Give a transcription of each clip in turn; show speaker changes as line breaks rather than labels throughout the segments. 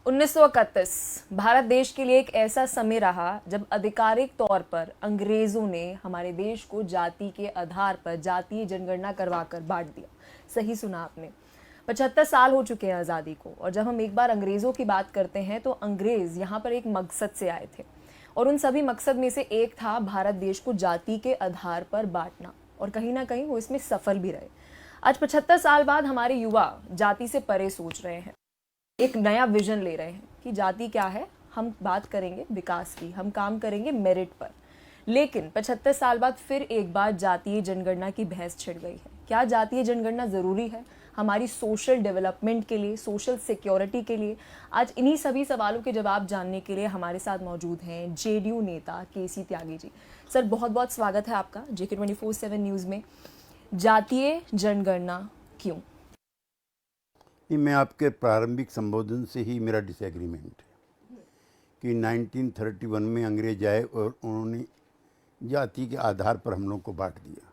1931 भारत देश के लिए एक ऐसा समय रहा जब आधिकारिक तौर पर अंग्रेजों ने हमारे देश को जाति के आधार पर जातीय जनगणना करवाकर बांट दिया। सही सुना आपने। 75 साल हो चुके हैं आज़ादी को, और जब हम एक बार अंग्रेज़ों की बात करते हैं तो अंग्रेज़ यहाँ पर एक मकसद से आए थे, और उन सभी मकसद में से एक था भारत देश को जाति के आधार पर बांटना, और कहीं ना कहीं वो इसमें सफल भी रहे। आज 75 साल बाद हमारे युवा जाति से परे सोच रहे हैं, एक नया विजन ले रहे हैं कि जाति क्या है, हम बात करेंगे विकास की, हम काम करेंगे मेरिट पर। लेकिन 75 साल बाद फिर एक बार जातीय जनगणना की बहस छिड़ गई है। क्या जातीय जनगणना ज़रूरी है हमारी सोशल डेवलपमेंट के लिए, सोशल सिक्योरिटी के लिए? आज इन्हीं सभी सवालों के जवाब जानने के लिए हमारे साथ मौजूद हैं जेडीयू नेता केसी त्यागी जी। सर, बहुत बहुत स्वागत है आपका JK 24/7 न्यूज़ में। जातीय जनगणना क्यों?
मैं आपके प्रारंभिक संबोधन से ही मेरा डिसएग्रीमेंट है कि 1931 में अंग्रेज आए और उन्होंने जाति के आधार पर हम लोग को बांट दिया।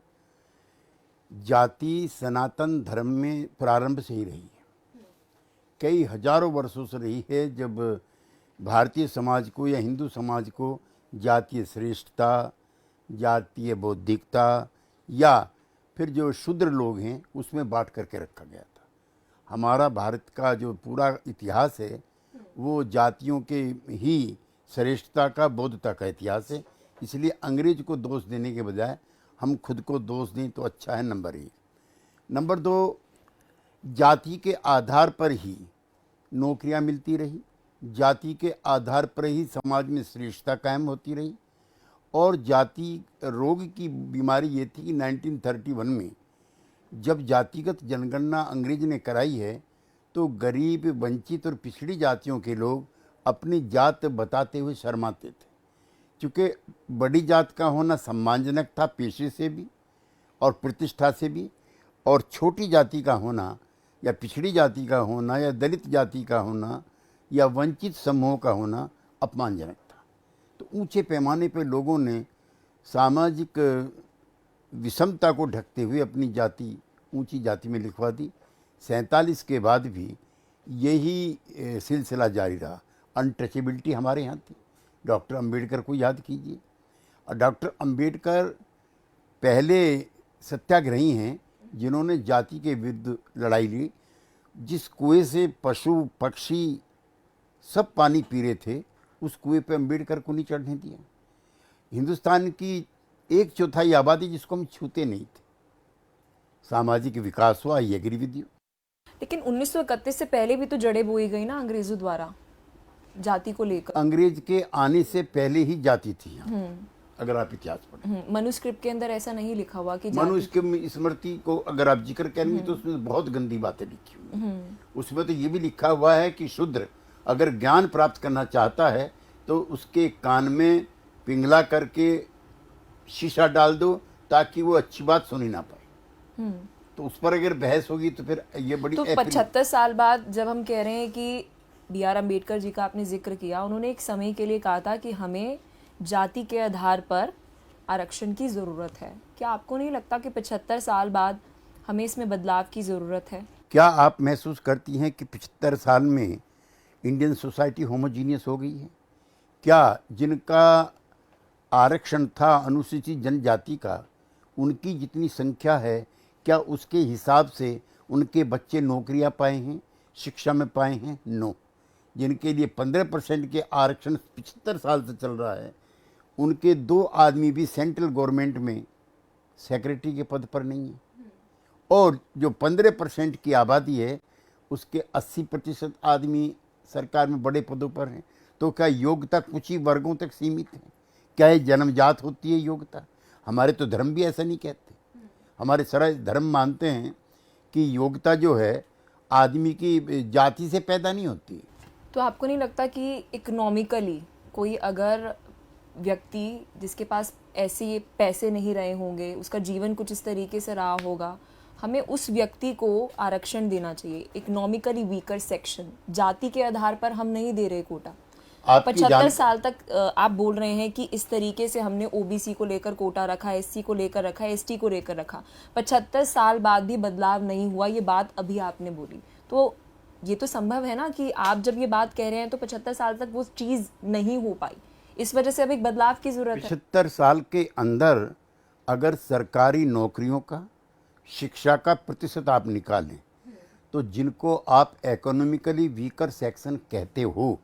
जाति सनातन धर्म में प्रारंभ से ही रही है, कई हजारों वर्षों से रही है। जब भारतीय समाज को या हिंदू समाज को जातीय श्रेष्ठता, जातीय बौद्धिकता या फिर जो शूद्र लोग हैं उसमें बांट करके रखा गया था। हमारा भारत का जो पूरा इतिहास है वो जातियों के ही श्रेष्ठता का, बौद्धता का इतिहास है। इसलिए अंग्रेज को दोष देने के बजाय हम खुद को दोष दें तो अच्छा है। नंबर 1। नंबर 2, जाति के आधार पर ही नौकरियां मिलती रही, जाति के आधार पर ही समाज में श्रेष्ठता कायम होती रही। और जाति रोग की बीमारी ये थी कि 1931 में जब जातिगत जनगणना अंग्रेज ने कराई है तो गरीब, वंचित और पिछड़ी जातियों के लोग अपनी जात बताते हुए शर्माते थे, क्योंकि बड़ी जात का होना सम्मानजनक था पेशे से भी और प्रतिष्ठा से भी, और छोटी जाति का होना या पिछड़ी जाति का होना या दलित जाति का होना या वंचित समूह का होना अपमानजनक था। तो ऊंचे पैमाने पर लोगों ने सामाजिक विषमता को ढकते हुए अपनी जाति ऊंची जाति में लिखवा दी। 47 के बाद भी यही सिलसिला जारी रहा। अनटचेबिलिटी हमारे यहाँ थी। डॉक्टर अंबेडकर को याद कीजिए, और डॉक्टर अंबेडकर पहले सत्याग्रही हैं जिन्होंने जाति के विरुद्ध लड़ाई ली। जिस कुएं से पशु पक्षी सब पानी पी रहे थे उस कुएं पे अंबेडकर को नहीं चढ़ने दिया। हिंदुस्तान की 1/4 आबादी जिसको हम छूते नहीं थे। सामाजिक विकास हुआ, ये एग्री विद यू।
लेकिन 1931 से पहले भी तो जड़ें बोई गई ना अंग्रेजों द्वारा जाति को लेकर।
अंग्रेज के आने से पहले ही जाति थी। अगर आप इतिहास पढ़ें,
मनुस्क्रिप्ट के अंदर ऐसा नहीं लिखा हुआ कि
मनुस्क्रिप्ट स्मृति को अगर आप जिक्र करेंगे तो उसमें बहुत गंदी बातें लिखी हुई हैं। उसमें तो ये भी लिखा हुआ है कि शूद्र अगर ज्ञान प्राप्त करना चाहता है तो उसके कान में पिंगला करके शीशा डाल दो ताकि वो अच्छी बात सुनी ना पाए। तो उस पर अगर बहस होगी तो फिर ये बड़ी।
तो 75 साल बाद जब हम कह रहे हैं कि BR अम्बेडकर जी का आपने जिक्र किया, उन्होंने एक समय के लिए कहा था कि हमें जाति के आधार पर आरक्षण की ज़रूरत है। क्या आपको नहीं लगता कि 75 साल बाद हमें इसमें बदलाव की ज़रूरत है?
क्या आप महसूस करती हैं कि 75 साल में इंडियन सोसाइटी होमोजीनियस हो गई है? क्या जिनका आरक्षण था अनुसूचित जनजाति का, उनकी जितनी संख्या है, क्या उसके हिसाब से उनके बच्चे नौकरियां पाए हैं, शिक्षा में पाए हैं? नो। जिनके लिए 15% के आरक्षण 75 साल से चल रहा है, उनके 2 आदमी भी सेंट्रल गवर्नमेंट में सेक्रेटरी के पद पर नहीं है। और जो 15% की आबादी है उसके 80% आदमी सरकार में बड़े पदों पर हैं। तो क्या योग्यता कुछ ही वर्गों तक सीमित है? क्या ये जन्मजात होती है योग्यता? हमारे तो धर्म भी ऐसा नहीं कहते। हमारे सारे धर्म मानते हैं कि योग्यता जो है आदमी की जाति से पैदा नहीं होती।
तो आपको नहीं लगता कि इकोनॉमिकली कोई अगर व्यक्ति जिसके पास ऐसे पैसे नहीं रहे होंगे, उसका जीवन कुछ इस तरीके से रहा होगा, हमें उस व्यक्ति को आरक्षण देना चाहिए? इकोनॉमिकली वीकर सेक्शन, जाति के आधार पर हम नहीं दे रहे कोटा। 75 साल तक आप बोल रहे हैं कि इस तरीके से हमने OBC को लेकर कोटा रखा, SC को लेकर रखा, ST को लेकर रखा। 75 साल बाद भी बदलाव नहीं हुआ, ये बात अभी आपने बोली। तो ये तो संभव है ना कि आप जब ये बात कह रहे हैं तो 75 साल तक वो चीज़ नहीं हो पाई, इस वजह से अब एक बदलाव की ज़रूरत है।
75 साल के अंदर अगर सरकारी नौकरियों का, शिक्षा का प्रतिशत आप निकालें तो जिनको आप इकोनॉमिकली वीकर सेक्शन कहते हो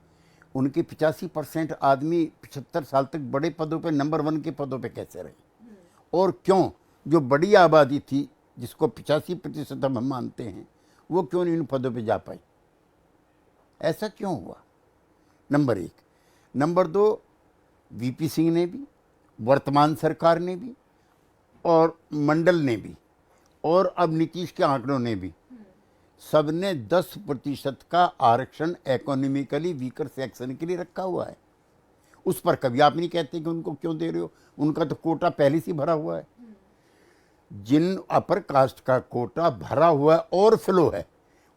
उनके 85% आदमी 75 साल तक बड़े पदों पे, नंबर 1 के पदों पे कैसे रहे? और क्यों जो बड़ी आबादी थी जिसको 85% हम मानते हैं वो क्यों नहीं इन पदों पे जा पाई? ऐसा क्यों हुआ? नंबर 1। नंबर 2, वीपी सिंह ने भी, वर्तमान सरकार ने भी और मंडल ने भी और अब नीतीश के आंकड़ों ने भी, सबने 10% का आरक्षण इकोनॉमिकली वीकर सेक्शन के लिए रखा हुआ है। उस पर कभी आप नहीं कहते कि उनको क्यों दे रहे हो, उनका तो कोटा पहले से भरा हुआ है। जिन अपर कास्ट का कोटा भरा हुआ है और फ्लो है,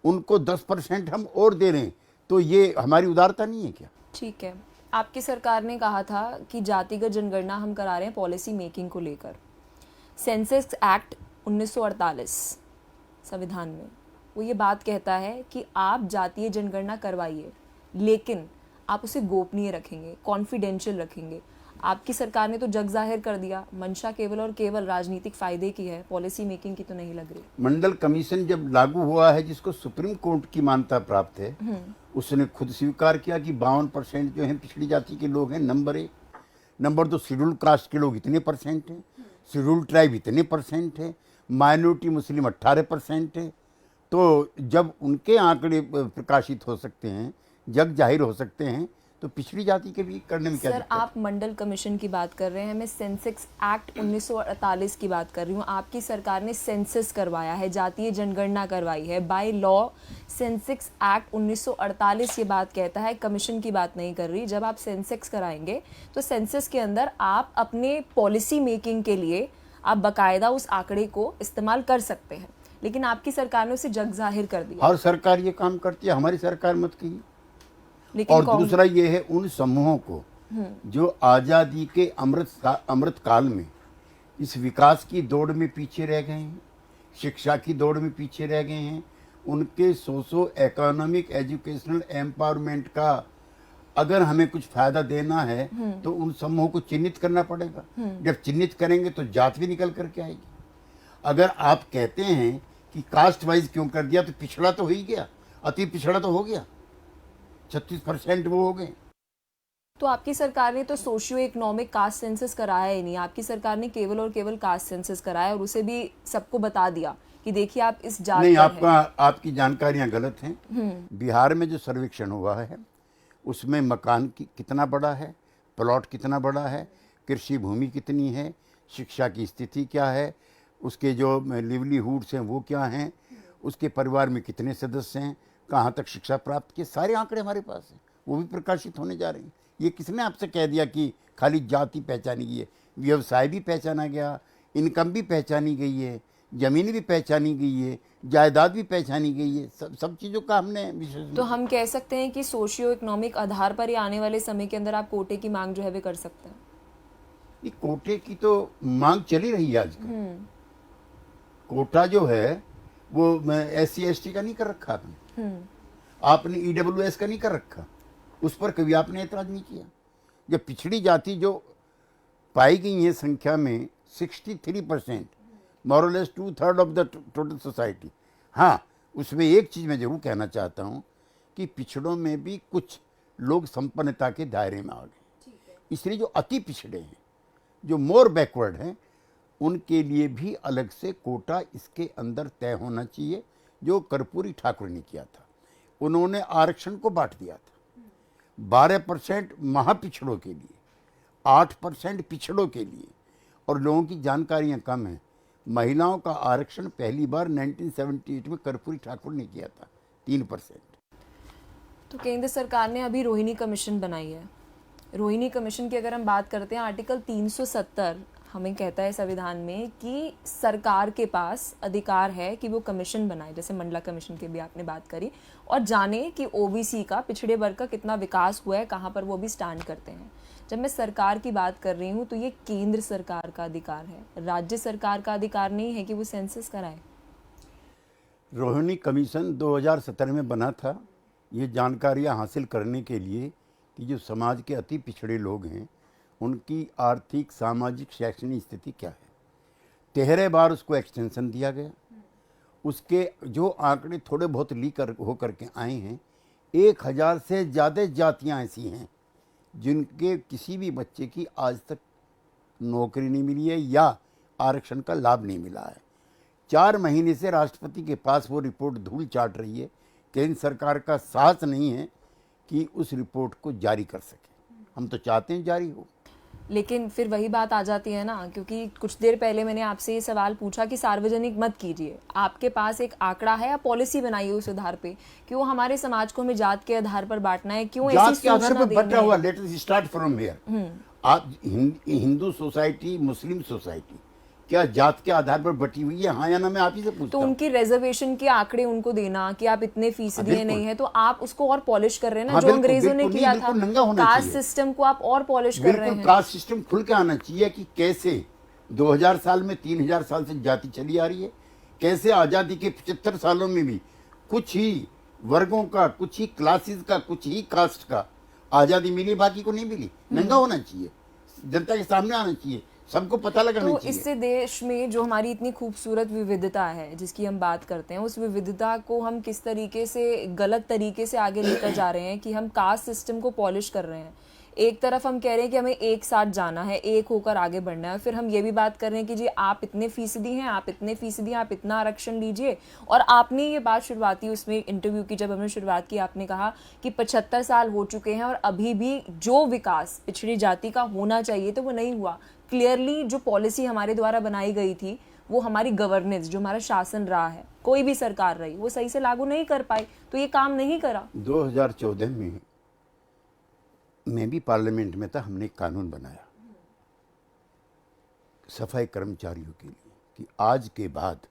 उनको 10% हम और दे रहे हैं, तो ये हमारी उदारता नहीं है क्या?
ठीक है, आपकी सरकार ने कहा था कि जातिगत जनगणना हम करा रहे हैं पॉलिसी मेकिंग को लेकर। सेंसस एक्ट 1948 संविधान में वो ये बात कहता है कि आप जातीय जनगणना करवाइए, लेकिन आप उसे गोपनीय रखेंगे, कॉन्फिडेंशियल रखेंगे। आपकी सरकार ने तो जग जाहिर कर दिया, मंशा केवल और केवल राजनीतिक फायदे की है, पॉलिसी मेकिंग की तो नहीं लग रही।
मंडल कमीशन जब लागू हुआ है, जिसको सुप्रीम कोर्ट की मान्यता प्राप्त है, उसने खुद स्वीकार किया कि 52% जो हैं पिछड़ी जाति के लोग हैं, नंबर 1। नंबर 2, शेड्यूल कास्ट के लोग इतने % हैं, शेड्यूल ट्राइब इतने % है, माइनॉरिटी मुस्लिम 18% है। तो जब उनके आंकड़े प्रकाशित हो सकते हैं, जग जाहिर हो सकते हैं, तो पिछड़ी जाति के भी करने में क्या
सर,
दिक्कत है?
आप मंडल कमीशन की बात कर रहे हैं, मैं सेंसेक्स एक्ट 1948 की बात कर रही हूँ। आपकी सरकार ने सेंसस करवाया है, जातीय जनगणना करवाई है बाय लॉ। सेंसेक्स एक्ट 1948 ये बात कहता है, कमीशन की बात नहीं कर रही। जब आप सेंसेक्स कराएंगे तो सेंसस के अंदर आप अपने पॉलिसी मेकिंग के लिए आप बाकायदा उस आंकड़े को इस्तेमाल कर सकते हैं, लेकिन आपकी सरकार ने उसे जग जाहिर कर दिया।
हर सरकार ये काम करती है, हमारी सरकार मत की।
लेकिन
और दूसरा ये है, उन समूहों को जो आज़ादी के अमृत काल में इस विकास की दौड़ में पीछे रह गए हैं, शिक्षा की दौड़ में पीछे रह गए हैं, उनके सोशो इकोनॉमिक एजुकेशनल एम्पावरमेंट का अगर हमें कुछ फायदा देना है तो उन समूहों को चिन्हित करना पड़ेगा। जब चिन्हित करेंगे तो जात भी निकल करके आएगी। अगर आप कहते हैं कि कास्ट वाइज क्यों कर दिया, तो पिछड़ा तो हो ही गया, अति पिछड़ा तो हो गया, 36% वो हो गए।
तो आपकी सरकार ने तो सोशियो इकोनॉमिक कास्ट सेंसस कराया ही नहीं, आपकी सरकार ने केवल और केवल कास्ट सेंसस कराया और उसे भी सबको बता दिया कि देखिए आप इस जात
नहीं,
पर हैं।
आपकी जानकारियां गलत हैं। बिहार में जो सर्वेक्षण हुआ है उसमें मकान कितना बड़ा है, प्लॉट कितना बड़ा है, कृषि भूमि कितनी है, शिक्षा की स्थिति क्या है, उसके जो लिवलीहुड्स हैं वो क्या हैं, उसके परिवार में कितने सदस्य हैं, कहाँ तक शिक्षा प्राप्त किए, सारे आंकड़े हमारे पास हैं, वो भी प्रकाशित होने जा रहे हैं। ये किसने आपसे कह दिया कि खाली जाति पहचानी गई है? व्यवसाय भी पहचाना गया, इनकम भी पहचानी गई है, ज़मीन भी पहचानी गई है, जायदाद भी पहचानी गई है, सब चीज़ों का हमने विशेष।
तो हम कह सकते हैं कि सोशियो इकोनॉमिक आधार पर ही आने वाले समय के अंदर आप कोटे की मांग जो है वे कर सकते हैं।
ये कोटे की तो मांग चली रही है आजकल। कोटा जो है वो SC ST का नहीं कर रखा आपने, आपने EWS का नहीं कर रखा, उस पर कभी आपने एतराज नहीं किया। जब पिछड़ी जाति जो पाई गई है संख्या में 63%, मोरलेस 2/3 ऑफ द टोटल सोसाइटी। हाँ, उसमें एक चीज़ मैं जरूर कहना चाहता हूँ कि पिछड़ों में भी कुछ लोग संपन्नता के दायरे में आ गए, इसलिए जो अति पिछड़े हैं, जो मोर बैकवर्ड हैं, उनके लिए भी अलग से कोटा इसके अंदर तय होना चाहिए, जो कर्पूरी ठाकुर ने किया था। उन्होंने आरक्षण को बांट दिया था, 12% महापिछड़ों के लिए, 8% पिछड़ों के लिए, और लोगों की जानकारियां कम हैं। महिलाओं का आरक्षण पहली बार 1978 में कर्पूरी ठाकुर ने किया था, 3%।
तो केंद्र सरकार ने अभी रोहिणी कमीशन बनाई है। रोहिणी कमीशन की अगर हम बात करते हैं, आर्टिकल 370 हमें कहता है संविधान में कि सरकार के पास अधिकार है कि वो कमीशन बनाए, जैसे मंडला कमीशन की भी आपने बात करी, और जाने कि ओबीसी का, पिछड़े वर्ग का कितना विकास हुआ है, कहाँ पर वो भी स्टैंड करते हैं। जब मैं सरकार की बात कर रही हूँ तो ये केंद्र सरकार का अधिकार है, राज्य सरकार का अधिकार नहीं है कि वो सेंसस कराए।
रोहिणी कमीशन 2017 में बना था ये जानकारियां हासिल करने के लिए कि जो समाज के अति पिछड़े लोग हैं उनकी आर्थिक, सामाजिक, शैक्षणिक स्थिति क्या है। 13 बार उसको एक्सटेंशन दिया गया। उसके जो आंकड़े थोड़े बहुत लीक हो करके आए हैं, 1000 से ज़्यादा जातियां ऐसी हैं जिनके किसी भी बच्चे की आज तक नौकरी नहीं मिली है या आरक्षण का लाभ नहीं मिला है। 4 महीने से राष्ट्रपति के पास वो रिपोर्ट धूल चाट रही है। केंद्र सरकार का साहस नहीं है कि उस रिपोर्ट को जारी कर सके। हम तो चाहते हैं जारी हो,
लेकिन फिर वही बात आ जाती है ना, क्योंकि कुछ देर पहले मैंने आपसे ये सवाल पूछा कि सार्वजनिक मत कीजिए। आपके पास एक आंकड़ा है या पॉलिसी बनाई है उस आधार पे कि वो हमारे समाज को हमें जात के आधार पर बांटना है? क्यों
जात
ऐसी
के आधार
सूचना
पर बटा
देनी
हुआ।
है?
Let us start from here. आप हिंदू सोसाइटी, मुस्लिम सोसाइटी क्या जात के आधार पर बटी हुई है? हाँ या ना? मैं आप ही से पूछता
तो
हूं।
उनकी रिजर्वेशन के आंकड़े उनको देना कि आप इतने फीसदी
बिल्कुल।
नहीं है, तो आप उसको और पॉलिश कर रहे हैं ना।
हाँ,
जो
बिल्कुल,
अंग्रेजों ने
बिल्कुल
किया
नहीं,
था,
बिल्कुल नंगा होना
कास्ट
चाहिए।
सिस्टम को आप और पॉलिश कर रहे
बिल्कुल
हैं।
कास्ट सिस्टम खुल के आना चाहिए कि कैसे 2000 साल में 3000 साल से जाति चली आ रही है, कैसे आज़ादी के 75 सालों में भी कुछ ही वर्गों का, कुछ ही क्लासेस का, कुछ ही कास्ट का आज़ादी मिली, बाकी को नहीं मिली। नंगा होना चाहिए, जनता के सामने आना चाहिए, सबको पता लगाना
तो
चाहिए।
इससे देश में जो हमारी इतनी खूबसूरत विविधता है जिसकी हम बात करते हैं, उस विविधता को हम किस तरीके से गलत तरीके से आगे लेकर जा रहे हैं कि हम कास्ट सिस्टम को पॉलिश कर रहे हैं। एक तरफ हम कह रहे हैं कि हमें एक साथ जाना है, एक होकर आगे बढ़ना है, फिर हम ये भी बात कर रहे हैं कि जी आप इतने फीसदी हैं, आप इतने फीसदी हैं, आप इतना आरक्षण लीजिए। और आपने ये बात शुरुआती उसमें इंटरव्यू की जब हमने शुरुआत की, आपने कहा कि 75 साल हो चुके हैं और अभी भी जो विकास पिछड़ी जाति का होना चाहिए तो वो नहीं हुआ। क्लियरली जो पॉलिसी हमारे द्वारा बनाई गई थी, वो हमारी गवर्नेंस, जो हमारा शासन रहा है, कोई भी सरकार रही, वो सही से लागू नहीं कर पाई, तो ये काम नहीं करा।
2014 में मैं भी पार्लियामेंट में था। हमने एक कानून बनाया सफाई कर्मचारियों के लिए कि आज के बाद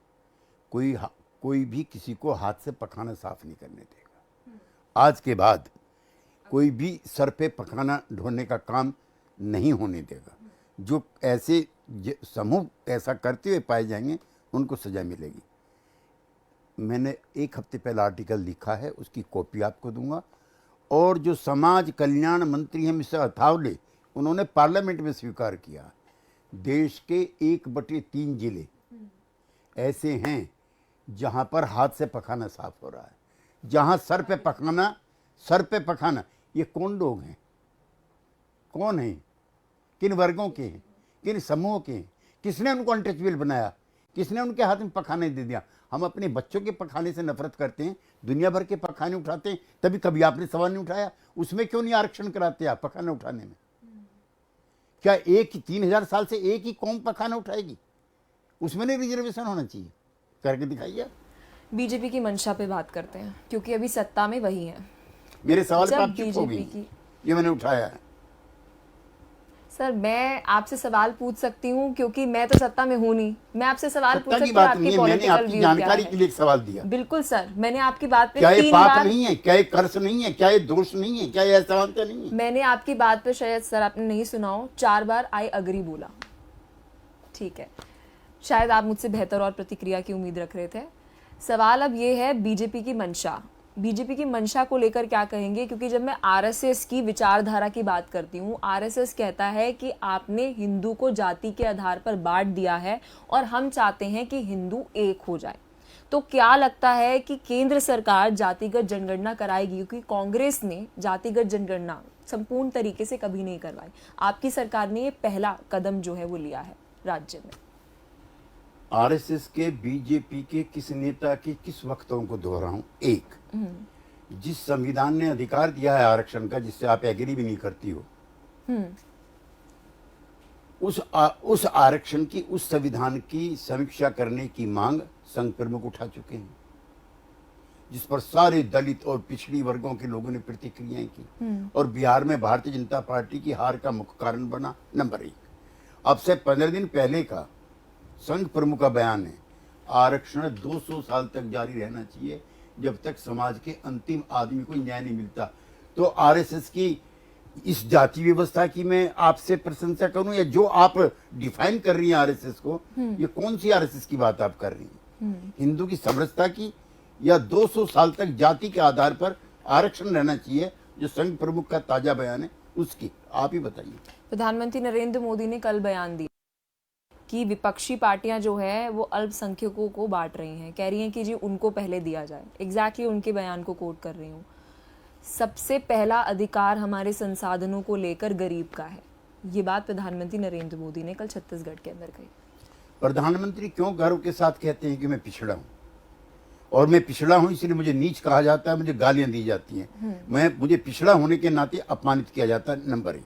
कोई भी किसी को हाथ से पखाना साफ नहीं करने देगा। आज के बाद कोई भी सर पे पखाना ढोने का काम नहीं होने देगा। जो ऐसे समूह ऐसा करते हुए पाए जाएंगे उनको सजा मिलेगी। मैंने 1 हफ्ते पहले आर्टिकल लिखा है, उसकी कॉपी आपको दूंगा। और जो समाज कल्याण मंत्री हैं मिस्टर अथावले, उन्होंने पार्लियामेंट में स्वीकार किया देश के 1/3 जिले ऐसे हैं जहां पर हाथ से पखाना साफ हो रहा है। जहां सर पे पखाना ये कौन लोग हैं, कौन हैं, किन वर्गों के हैं, किन समूहों के हैं, किसने उनको अनटचेबल बनाया, किसने उनके हाथ में पखाने दे दिया? हम अपने बच्चों के पखाने से नफरत करते हैं, दुनिया भर के पखाने उठाते हैं, तभी कभी आपने सवाल नहीं उठाया उसमें क्यों नहीं आरक्षण कराते आप पखाने उठाने में? क्या 3000 साल से एक ही कौम पखाना उठाएगी? उसमें नहीं रिजर्वेशन होना चाहिए? करके दिखाइए।
बीजेपी की मंशा पे बात करते हैं, क्योंकि अभी सत्ता में वही है।
मेरे सवाल पर
जब
आप चुप हो गई।
बीजेपी की,
ये मैंने उठाया है।
सर मैं आपसे सवाल पूछ सकती हूँ क्योंकि मैं तो सत्ता में हूँ नहीं। मैं आपसे सवाल पूछ
सत्ता की
सकती हूँ
बात नहीं
आपकी
है, मैंने
पॉलिटिकल
आपकी
व्यू क्या
जानकारी के
है।
लिए एक सवाल दिया।
बिल्कुल सर, मैंने आपकी बात पे
क्या ये
3
पाप
बार,
नहीं है? क्या ये कर्स नहीं है? क्या ये दोष नहीं है? क्या ये असमानता नहीं है?
मैंने आपकी बात पे, शायद सर आपने नहीं सुना हो, 4 बार आई अग्री बोला। ठीक है, शायद आप मुझसे बेहतर और प्रतिक्रिया की उम्मीद रख रहे थे। सवाल अब ये है बीजेपी की मंशा। बीजेपी की मंशा को लेकर क्या कहेंगे? क्योंकि जब मैं आरएसएस की विचारधारा की बात करती हूँ, आरएसएस कहता है कि आपने हिंदू को जाति के आधार पर बांट दिया है और हम चाहते हैं कि हिंदू एक हो जाए। तो क्या लगता है कि केंद्र सरकार जातिगत जनगणना कराएगी? क्योंकि कांग्रेस ने जातिगत जनगणना संपूर्ण तरीके से कभी नहीं करवाई। आपकी सरकार ने ये पहला कदम जो है वो लिया है राज्य में।
आरएसएस के, बीजेपी के किस नेता के किस वक्तव्यों को दोहराऊं? एक, जिस संविधान ने अधिकार दिया है आरक्षण का, जिससे आप एग्री भी नहीं करती हो, उस आरक्षण की, उस संविधान की समीक्षा करने की मांग संघ प्रमुख उठा चुके हैं, जिस पर सारे दलित और पिछड़ी वर्गों के लोगों ने प्रतिक्रियाएं की और बिहार में भारतीय जनता पार्टी की हार का मुख्य कारण बना। नंबर 1, अब से 15 दिन पहले का संघ प्रमुख का बयान है, आरक्षण 200 साल तक जारी रहना चाहिए जब तक समाज के अंतिम आदमी को न्याय नहीं मिलता। तो आरएसएस की इस जाति व्यवस्था की मैं आपसे प्रशंसा करूं, या जो आप डिफाइन कर रही हैं आरएसएस को, ये कौन सी आरएसएस की बात आप कर रही हैं? हिंदू की समरसता की या 200 साल तक जाति के आधार पर आरक्षण रहना चाहिए, जो संघ प्रमुख का ताजा बयान है उसकी आप ही बताइए।
प्रधानमंत्री नरेंद्र मोदी ने कल बयान दिया कि विपक्षी पार्टियां जो है वो अल्पसंख्यकों को बांट रही हैं, कह रही हैं कि जी उनको पहले दिया जाए। एग्जैक्टली उनके बयान को कोट कर रही हूँ। सबसे पहला अधिकार हमारे संसाधनों को लेकर गरीब का है, ये बात प्रधानमंत्री नरेंद्र मोदी ने कल छत्तीसगढ़ के अंदर कही।
प्रधानमंत्री क्यों गर्व के साथ कहते हैं कि मैं पिछड़ा हूँ, और मैं पिछड़ा हूँ इसलिए मुझे नीच कहा जाता है, मुझे गालियां दी जाती हैं, मुझे पिछड़ा होने के नाते अपमानित किया जाता है। नंबर 1,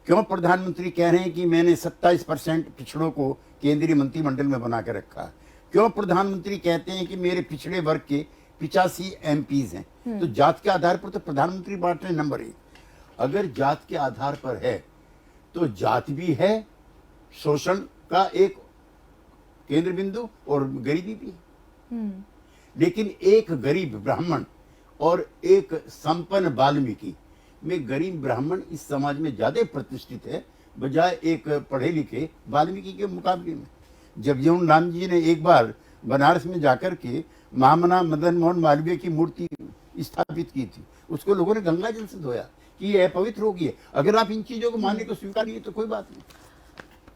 क्यों प्रधानमंत्री कह रहे हैं कि मैंने 27% पिछड़ों को केंद्रीय मंत्रिमंडल में बना के रखा है? क्यों प्रधानमंत्री कहते हैं कि मेरे पिछड़े वर्ग के 85 MPs हैं? तो जात के आधार पर तो प्रधानमंत्री बांट रहे हैं। नंबर 1, अगर जात के आधार पर है तो जात भी है शोषण का एक केंद्र बिंदु और गरीबी भी है। लेकिन एक गरीब ब्राह्मण और एक संपन्न वाल्मीकि में गरीब ब्राह्मण इस समाज में ज्यादा प्रतिष्ठित है बजाय एक पढ़े लिखे वाल्मीकि के मुकाबले में। जब जयउन राम जी ने एक बार बनारस में जाकर के महामना मदन मोहन मालवीय की मूर्ति स्थापित की थी, उसको लोगों ने गंगा जल से धोया कि ये पवित्र होगी है। अगर आप इन चीजों को मानने को स्वीकार नहीं तो कोई बात नहीं।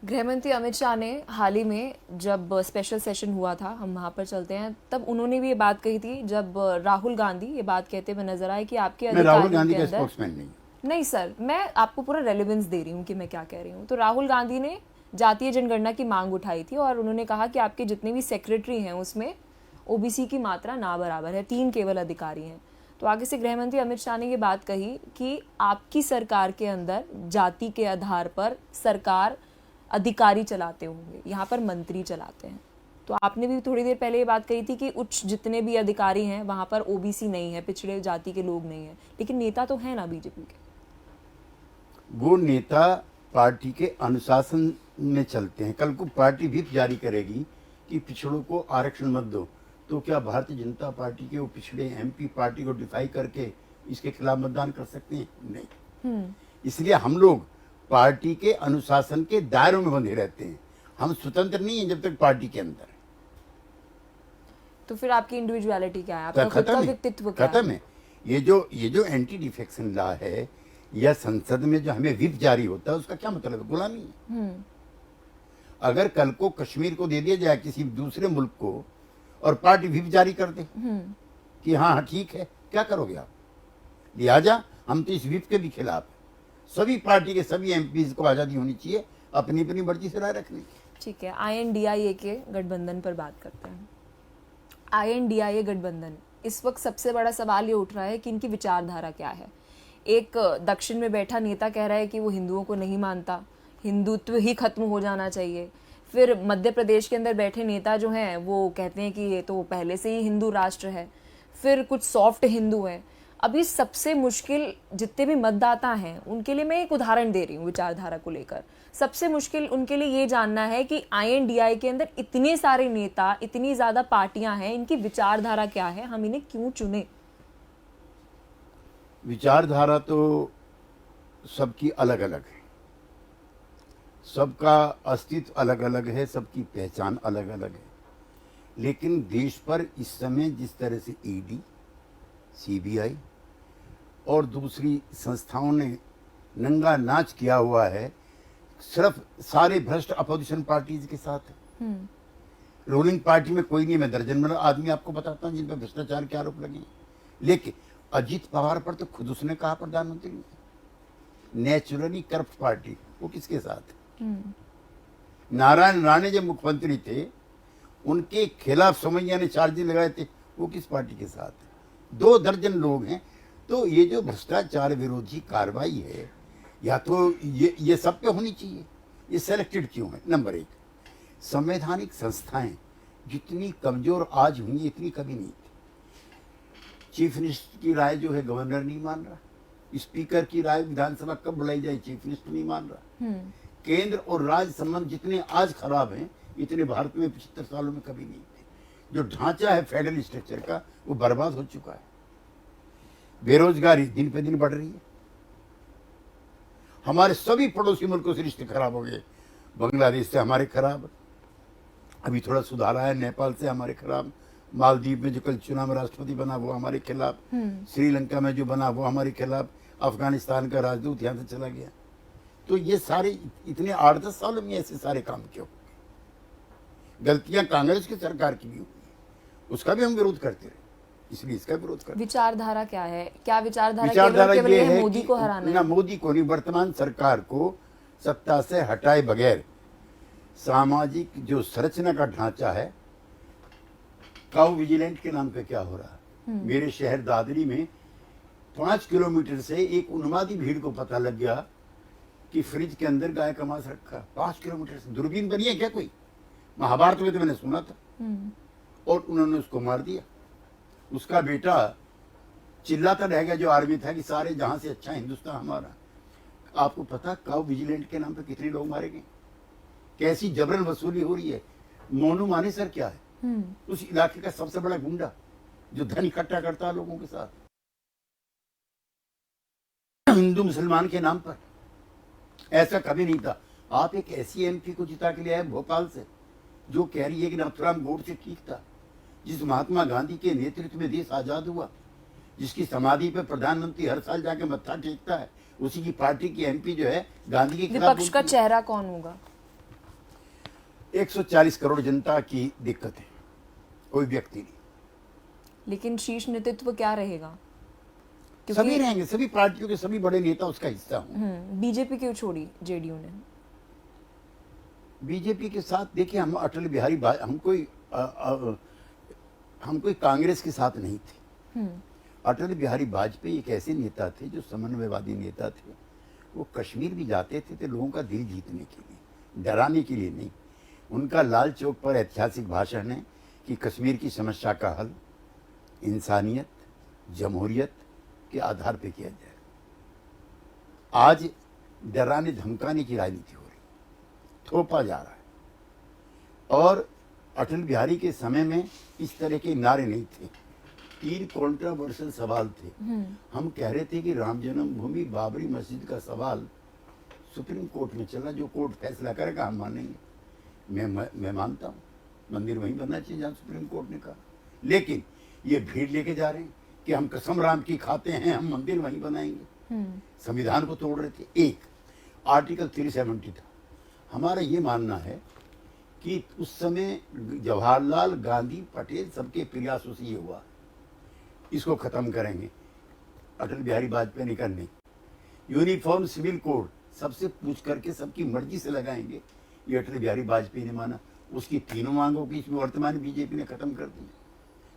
गृहमंत्री अमित शाह ने हाल ही में जब स्पेशल सेशन हुआ था, हम वहाँ पर चलते हैं, तब उन्होंने भी ये बात कही थी जब राहुल गांधी ये बात कहते हुए नजर आए कि आपके
राहुल गांधी का स्पोक्समैन
नहीं सर, मैं आपको पूरा रेलेवेंस दे रही हूँ कि मैं क्या कह रही हूँ। तो राहुल गांधी ने जातीय जनगणना की मांग उठाई थी और उन्होंने कहा कि आपके जितने भी सेक्रेटरी हैं उसमें ओबीसी की मात्रा ना बराबर है, 3 केवल अधिकारी हैं। तो आगे से गृहमंत्री अमित शाह ने ये बात कही कि आपकी सरकार के अंदर जाति के आधार पर सरकार अधिकारी चलाते होंगे, यहाँ पर मंत्री चलाते हैं। तो आपने भी थोड़ी देर पहले ये बात कही थी कि उच्च जितने भी अधिकारी हैं वहाँ पर ओबीसी नहीं है, पिछड़े जाति के लोग नहीं हैं, लेकिन नेता तो है ना बीजेपी के।
वो नेता पार्टी के अनुशासन में चलते हैं। कल को पार्टी व्हिप जारी करेगी कि पिछड़ों को आरक्षण मत दो, तो क्या भारतीय जनता पार्टी के वो पिछड़े MP पार्टी को डिफाई करके इसके खिलाफ मतदान कर सकते हैं? नहीं। इसलिए हम लोग पार्टी के अनुशासन के दायरों में बंधे रहते हैं, हम स्वतंत्र नहीं हैं जब तक पार्टी के अंदर है।
तो फिर आपकी इंडिविजुअलिटी क्या है, आपका खुद का व्यक्तित्व क्या है?
खत्म है। ये जो एंटी डिफेक्शन लॉ है या संसद में जो हमें व्हिप जारी होता है उसका क्या मतलब है? गुलामी है। अगर कल को कश्मीर को दे दिया जाए किसी दूसरे मुल्क को और पार्टी व्हिप जारी कर दे कि हाँ ठीक है, क्या करोगे आप? लिहाजा हम तो इस व्हिप के भी खिलाफ हैं। सभी पार्टी के सभी MPs को आजादी होनी चाहिए अपनी अपनी मर्जी से राय रखने की।
ठीक है, INDIA के गठबंधन पर बात करते हैं। INDIA गठबंधन, इस वक्त सबसे बड़ा सवाल ये उठ रहा है कि इनकी विचारधारा क्या है। एक दक्षिण में बैठा नेता कह रहा है कि वो हिंदुओं को नहीं मानता, हिंदुत्व ही खत्म हो जाना चाहिए। फिर मध्य प्रदेश के अंदर बैठे नेता जो हैं वो कहते हैं कि ये तो पहले से ही हिंदू राष्ट्र है। फिर कुछ सॉफ्ट हिंदू हैं। अभी सबसे मुश्किल जितने भी मतदाता हैं उनके लिए मैं एक उदाहरण दे रही हूँ विचारधारा को लेकर। सबसे मुश्किल उनके लिए ये जानना है कि INDIA के अंदर इतने सारे नेता, इतनी ज्यादा पार्टियां हैं, इनकी विचारधारा क्या है, हम इन्हें क्यों चुने?
विचारधारा तो सबकी अलग अलग है, सबका अस्तित्व अलग अलग है, सबकी पहचान अलग अलग है। लेकिन देश पर इस समय जिस तरह से ED, CBI और दूसरी संस्थाओं ने नंगा नाच किया हुआ है, सिर्फ सारे भ्रष्ट अपोजिशन पार्टीज के साथ है। रूलिंग पार्टी में कोई नहीं। मैं दर्जन आदमी आपको बताता हूँ जिन पर भ्रष्टाचार के आरोप लगे। लेकिन अजीत पवार पर तो खुद उसने कहा प्रधानमंत्री ने, नेचुरली करप्ट पार्टी, वो किसके साथ है? नारायण राणे जब मुख्यमंत्री थे उनके खिलाफ सोमैया ने चार्ज लगाए थे, वो किस पार्टी के साथ है? 2 दर्जन लोग हैं। तो ये जो भ्रष्टाचार विरोधी कार्रवाई है, या तो ये सब पे होनी चाहिए, ये सेलेक्टेड क्यों है? नंबर 1, संवैधानिक संस्थाएं जितनी कमजोर आज हुई इतनी कभी नहीं थी। चीफ मिनिस्टर की राय जो है गवर्नर नहीं मान रहा, स्पीकर की राय विधानसभा कब बुलाई जाए चीफ मिनिस्टर नहीं मान रहा। केंद्र और राज्य संबंध जितने आज खराब हैं इतने भारत में 75 सालों में कभी नहीं थे। जो ढांचा है फेडरल स्ट्रक्चर का वो बर्बाद हो चुका है। बेरोजगारी दिन पे दिन बढ़ रही है। हमारे सभी पड़ोसी मुल्कों से रिश्ते खराब हो गए। बांग्लादेश से हमारे खराब, अभी थोड़ा सुधार आया, नेपाल से हमारे खराब, मालदीव में जो कल चुनाव में राष्ट्रपति बना वो हमारे खिलाफ, श्रीलंका में जो बना वो हमारे खिलाफ, अफगानिस्तान का राजदूत यहाँ से चला गया। तो ये सारे इतने 8-10 सालों में ऐसे सारे काम क्यों? गलतियां कांग्रेस की सरकार की भी हुई, उसका भी हम विरोध करते रहे, इसलिए इसका विरोध करते।
विचारधारा क्या है? क्या विचारधारा
विचारधारा
केवल
ये है
मोदी
कि
को हराना
ना
है?
मोदी को नहीं, वर्तमान सरकार को सत्ता से हटाए बगैर सामाजिक जो संरचना का ढांचा है, काउ विजिलेंट के नाम पे क्या हो रहा है। मेरे शहर दादरी में 5 किलोमीटर से एक उन्मादी भीड़ को पता लग गया कि फ्रिज के अंदर गाय का मांस रखा। 5 किलोमीटर से दूरबीन बनी है क्या कोई? महाभारत में तो मैंने सुना था। और उन्होंने उसको मार दिया। उसका बेटा चिल्लाता रह गया जो आर्मी था कि सारे जहां से अच्छा हिंदुस्तान हमारा। आपको पता काउ विजिलेंट के नाम पे कितने लोग मारे गए? कैसी जबरन वसूली हो रही है। मोनू माने सर क्या है? उस इलाके का सबसे बड़ा गुंडा जो धन इकट्ठा करता है लोगों के साथ, हिंदू मुसलमान के नाम पर। ऐसा कभी नहीं था। आप एक ऐसी एमपी को जिता के ले आए भोपाल से जो कह रही है कि नाथुराम गोडसे ठीक था, जिस महात्मा गांधी के नेतृत्व में देश आजाद हुआ, जिसकी समाधि पे प्रधानमंत्री हर साल जाके मत्था टेकता है, उसी की पार्टी की एमपी जो है गांधी के खिलाफ।
विपक्ष का चेहरा कौन होगा?
140 करोड़ जनता की दिक्कत है, कोई व्यक्ति नहीं।
लेकिन शीर्ष नेतृत्व क्या रहेगा?
सभी रहेंगे, सभी पार्टियों के सभी बड़े नेता उसका हिस्सा होंगे।
बीजेपी क्यों छोड़ी जेडीयू ने?
बीजेपी के साथ देखिए, हम अटल बिहारी हम कोई कांग्रेस के साथ नहीं थे। अटल बिहारी वाजपेयी एक ऐसे नेता थे जो समन्वयवादी नेता थे। वो कश्मीर भी जाते थे लोगों का दिल जीतने के लिए, डराने के लिए नहीं। उनका लाल चौक पर ऐतिहासिक भाषण है कि कश्मीर की समस्या का हल इंसानियत, जमहूरियत के आधार पर किया जाए। आज डराने धमकाने की राजनीति हो रही, थोपा जा रहा है। और अटल बिहारी के समय में इस तरह के नारे नहीं थे। 3 कॉन्ट्रोवर्शियल सवाल थे। हम कह रहे थे कि राम जन्मभूमि बाबरी मस्जिद का सवाल सुप्रीम कोर्ट में चला, जो कोर्ट फैसला करेगा हम मानेंगे। मैं मानता हूँ मंदिर वहीं बनना चाहिए जहाँ सुप्रीम कोर्ट ने कहा। लेकिन ये भीड़ लेके जा रहे हैं कि हम कसम राम की खाते हैं, हम मंदिर वहीं बनाएंगे। संविधान को तोड़ रहे थे। एक आर्टिकल 370 था। हमारा ये मानना है कि उस समय जवाहरलाल गांधी पटेल सबके प्रयासों से ये हुआ, इसको खत्म करेंगे। अटल बिहारी वाजपेयी ने कहा नहीं, यूनिफॉर्म सिविल कोड सबसे पूछ करके सबकी मर्जी से लगाएंगे। ये अटल बिहारी वाजपेयी ने माना। उसकी तीनों मांगों की इसमें वर्तमान बीजेपी ने खत्म कर दी।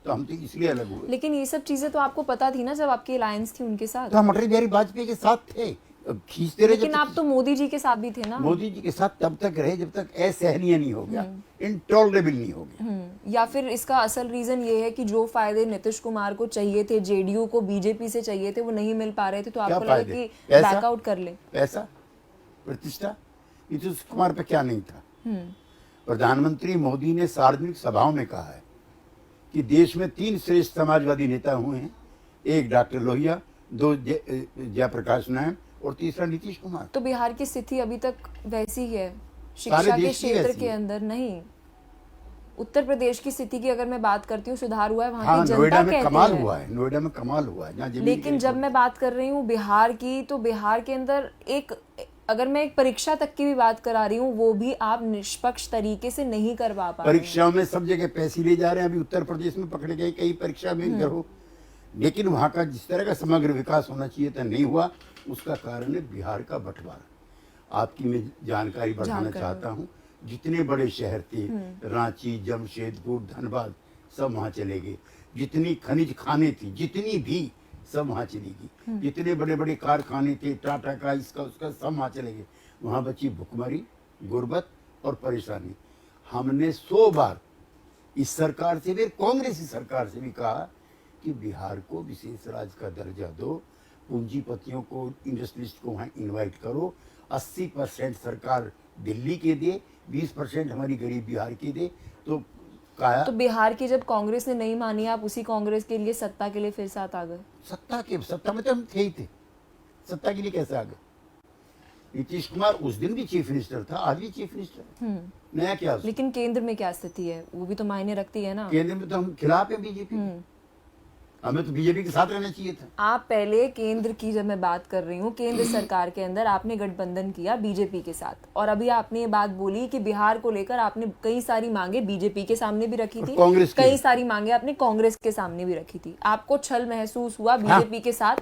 तो हम तो इसलिए अलग हुए।
लेकिन ये सब चीजें तो आपको पता थी ना जब आपकी अलायंस थी उनके साथ।
तो हम अटल बिहारी वाजपेयी के साथ थे, खींचते रहे।
लेकिन आप तो मोदी जी के साथ भी थे ना।
मोदी जी के साथ तब तक रहे जब तक असहनीय नहीं हो गया, इंटॉलरेबल नहीं हो गया।
या फिर इसका असल रीजन ये है कि जो फायदे नीतीश कुमार को चाहिए थे, जेडीयू को बीजेपी से चाहिए थे, वो नहीं मिल पा रहे थे, तो आपको लगा कि बैकआउट कर ले।
पैसा, प्रतिष्ठा, नीतीश कुमार पे क्या नहीं था। प्रधानमंत्री मोदी ने सार्वजनिक सभाओं में कहा है कि देश में 3 श्रेष्ठ समाजवादी नेता हुए हैं। एक डॉक्टर लोहिया, 2 जयप्रकाश नारायण और तीसरा नीतीश कुमार।
तो बिहार की स्थिति अभी तक वैसी ही है शिक्षा के क्षेत्र के अंदर? नहीं, उत्तर प्रदेश की स्थिति की अगर मैं बात करती हूँ, सुधार हुआ है वहाँ की जनता
नोएडा में
कहती
कमाल
है।
हुआ है, नोएडा में कमाल हुआ है।
लेकिन जब मैं बात कर रही हूँ बिहार की, तो बिहार के अंदर अगर मैं एक परीक्षा तक की भी बात करा रही हूँ, वो भी आप निष्पक्ष तरीके से नहीं करवा पा रहे।
परीक्षाओं में सब जगह पैसे ले जा रहे हैं। अभी उत्तर प्रदेश में पकड़े गए कई परीक्षा में करो, लेकिन वहाँ का जिस तरह का समग्र विकास होना चाहिए था नहीं हुआ। उसका कारण है बिहार का बंटवारा। आपकी मैं जानकारी बढ़ाना चाहता हूँ। जितने बड़े शहर थे, रांची, जमशेदपुर, धनबाद, सब वहाँ चले गए। जितनी खनिज खाने थी, जितनी भी, सब वहाँ चली गई। जितने बड़े बड़े कारखाने थे, टाटा का, इसका उसका, सब वहाँ चले गए। वहाँ बची भुखमरी, गुर्बत और परेशानी। हमने 100 बार इस सरकार से भी, कांग्रेसी सरकार से भी कहा कि बिहार को विशेष राज्य का दर्जा दो, पूंजीपतियों को, इंडस्ट्रियलिस्ट को वहाँ इन्वाइट करो। 80% सरकार दिल्ली के दे, 20% हमारी गरीब बिहार की दे। तो
बिहार की जब कांग्रेस ने नहीं मानी, आप उसी कांग्रेस के लिए सत्ता के लिए फिर साथ आ गए?
सत्ता में तो हम थे ही थे, सत्ता के लिए कैसे आ गए? नीतीश कुमार उस दिन भी चीफ मिनिस्टर था, आज भी चीफ मिनिस्टर है। नया क्या उसमें?
लेकिन केंद्र में क्या स्थिति है वो भी तो मायने रखती है ना।
केंद्र में तो हम खिलाफ है बीजेपी, हमें तो बीजेपी के साथ रहना चाहिए था।
आप पहले केंद्र की जब मैं बात कर रही हूँ, केंद्र सरकार के अंदर आपने गठबंधन किया बीजेपी के साथ, और अभी आपने ये बात बोली कि बिहार को लेकर आपने कई सारी मांगे बीजेपी के सामने भी रखी थी,
कांग्रेस की।
कई सारी मांगे आपने कांग्रेस के सामने भी रखी थी। आपको छल महसूस हुआ बीजेपी के साथ?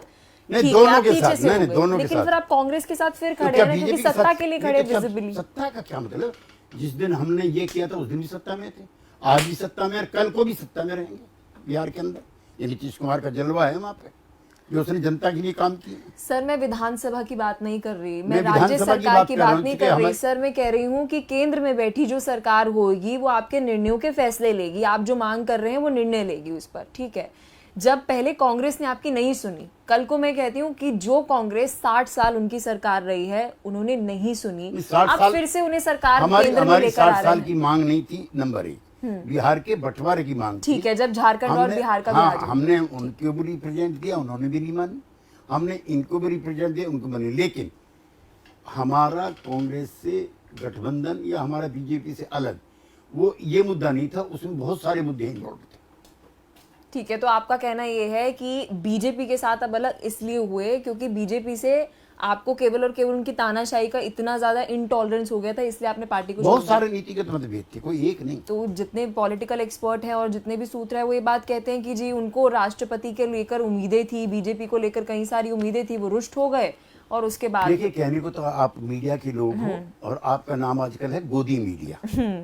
नहीं,
ठीक है,
दोनों
आप
के
पीछे
साथ,
से हो
नहीं,
गए,
दोनों के
लेकिन
साथ।
फिर आप कांग्रेस के साथ फिर
तो
खड़े
क्या
हैं ना, क्योंकि
बीजेपी के
सत्ता
साथ-
के लिए
नहीं,
खड़े
तो क्या
विजिबली।
सत्ता का क्या मतलब? जिस दिन हमने ये किया था उस दिन भी सत्ता में थे, आज भी सत्ता में, और कल को भी सत्ता में रहेंगे बिहार के अंदर। ये नीतीश कुमार का जलवा है वहाँ पे, जो उसने जनता के लिए काम किया।
सर मैं विधानसभा की बात नहीं कर रही, मैं
मैं
राज्य
विधानसभा की
सरकार
बात
की
कर रहा
बात
हूं,
नहीं
क्योंकि
कर रही
हमारे-
सर। मैं कह रही हूँ कि केंद्र में बैठी जो सरकार होगी वो आपके निर्णयों के फैसले लेगी, आप जो मांग कर रहे हैं वो निर्णय लेगी उस पर, ठीक है। जब पहले कांग्रेस ने आपकी नहीं सुनी, कल को मैं कहती हूँ कि जो कांग्रेस 60 साल उनकी सरकार रही है उन्होंने नहीं सुनी,
60
अब
साल
फिर से उन्हें सरकार
हमारी
केंद्र में
हमारी
लेकर आ
60
रहे
साल
हैं।
की मांग नहीं थी, नंबर 1 बिहार के बंटवारे की मांग थी।
ठीक है, जब झारखंड और
हमने-
बिहार का भी
हाँ,
आ जाए।
हमने उनको भी रिप्रेजेंट दिया, उन्होंने भी नहीं मानी, हमने इनको भी रिप्रेजेंट दिया, उनको मानी। लेकिन हमारा कांग्रेस से गठबंधन या हमारा बीजेपी से अलग वो ये मुद्दा नहीं था, उसमें बहुत सारे मुद्दे इन्वॉल्व थे।
ठीक है, तो आपका कहना ये है कि बीजेपी के साथ अब अलग इसलिए हुए क्योंकि बीजेपी से आपको केवल और केवल उनकी तानाशाही का इतना ज्यादा इंटॉलरेंस हो गया था, इसलिए आपने पार्टी को
बहुत
छोड़ दिया।
सारे नीतिगत मतभेद थे, कोई एक नहीं।
तो जितने पॉलिटिकल एक्सपर्ट हैं और जितने भी सूत्र हैं वो ये बात कहते हैं कि जी उनको राष्ट्रपति के लेकर उम्मीदें थी, बीजेपी को लेकर कई सारी उम्मीदें थी, वो रुष्ट हो गए और उसके बाद
देखिए, कहने को तो आप मीडिया के लोग हो और आपका नाम आजकल है गोदी मीडिया,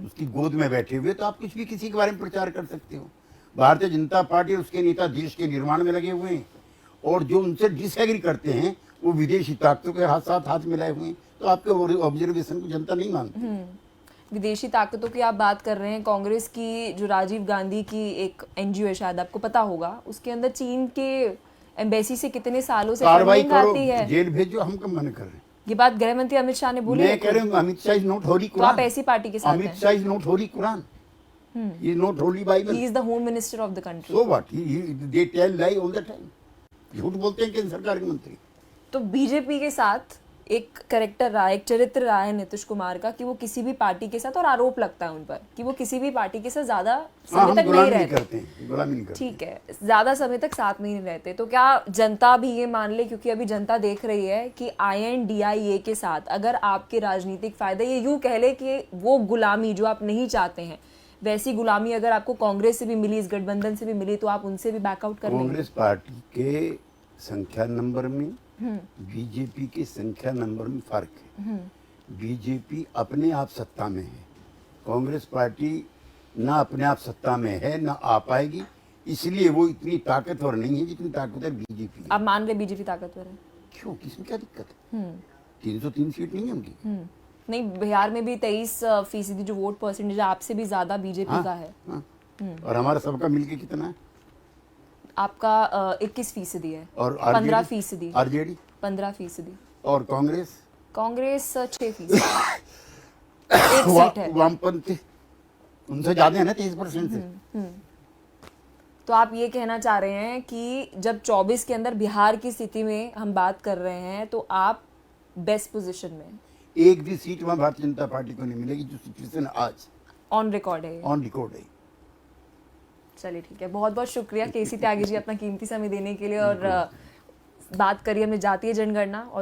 उसकी गोद में बैठे हुए, तो आप कुछ भी किसी के बारे में प्रचार कर सकते हो। भारतीय जनता पार्टी और उसके नेता देश के निर्माण में लगे हुए हैं, और जो उनसे डिसएग्री करते हैं वो विदेशी ताकतों के साथ हाथ मिलाए हुए हैं। तो आपके ऑब्जर्वेशन को जनता नहीं मानती।
विदेशी ताकतों की आप बात कर रहे हैं, कांग्रेस की जो राजीव गांधी की एक एनजीओ है, शायद आपको पता होगा, उसके अंदर चीन के एम्बेसी से कितने सालों से
कार्रवाई
फंडिंग
करो,
आती है।
जेल भेजो, हम कब मना कर रहे हैं?
ये बात गृह मंत्री अमित शाह ने बोली
मैं
है
कह रहा हूँ Amit Shah is not holy
तो आप
कुरान।
ऐसी पार्टी के साथ
अमित
हैं।
Shah is not holy Quran, is not holy Bible.
He is the home minister of the country.
So what, they tell lie all the time. झूठ बोलते हैं केंद्र सरकार के मंत्री।
तो बीजेपी के साथ एक कैरेक्टर रहा, एक चरित्र रहा है नीतीश कुमार का कि वो किसी भी पार्टी के साथ, और आरोप लगता है उन पर कि वो किसी भी पार्टी के साथ ज्यादा
हाँ,
समय
हम
तक नहीं
गुलामी नहीं
रहते।
करते हैं, गुलामी नहीं करते।
ठीक है, ज्यादा समय तक साथ में ही नहीं रहते, तो क्या जनता भी ये मान ले, क्योंकि अभी जनता देख रही है कि INDIA के साथ अगर आपके राजनीतिक फायदे, ये यूं कह ले कि वो गुलामी जो आप नहीं चाहते हैं वैसी गुलामी अगर आपको कांग्रेस से भी मिली, इस गठबंधन से भी मिली, तो आप उनसे भी बैकआउट कर लेंगे?
कांग्रेस पार्टी के संख्या नंबर में बीजेपी के संख्या नंबर में फर्क है। बीजेपी अपने आप सत्ता में है, कांग्रेस पार्टी ना अपने आप सत्ता में है ना आ पाएगी, इसलिए वो इतनी ताकतवर नहीं है जितनी ताकतवर बीजेपी है।
आप मान रहे बीजेपी ताकतवर है?
क्यों, किसमें क्या दिक्कत है? 303 सीट नहीं है उनकी।
नहीं, बिहार में भी 23% जो वोट परसेंटेज आपसे भी ज्यादा बीजेपी का है।
हाँ। और हमारा सबका मिलके कितना है?
आपका 21% है,
और
15%
आरजेडी
15%,
और कांग्रेस
कांग्रेस 6%, एक सीट है।
वामपंथी उनसे ज्यादा है ना, 23% से।
तो आप ये कहना चाह रहे हैं कि जब 24 के अंदर बिहार की स्थिति में हम बात कर रहे हैं तो आप बेस्ट पोजीशन में हैं।
एक भी सीट वहां भारतीय जनता पार्टी को नहीं मिलेगी, जो सिचुएशन आज
ऑन रिकॉर्ड है ये।
ऑन रिकॉर्ड है।
चलिए ठीक है, बहुत बहुत शुक्रिया केसी त्यागी जी अपना कीमती समय देने के लिए, और बात करिए हमने जातीय जनगणना और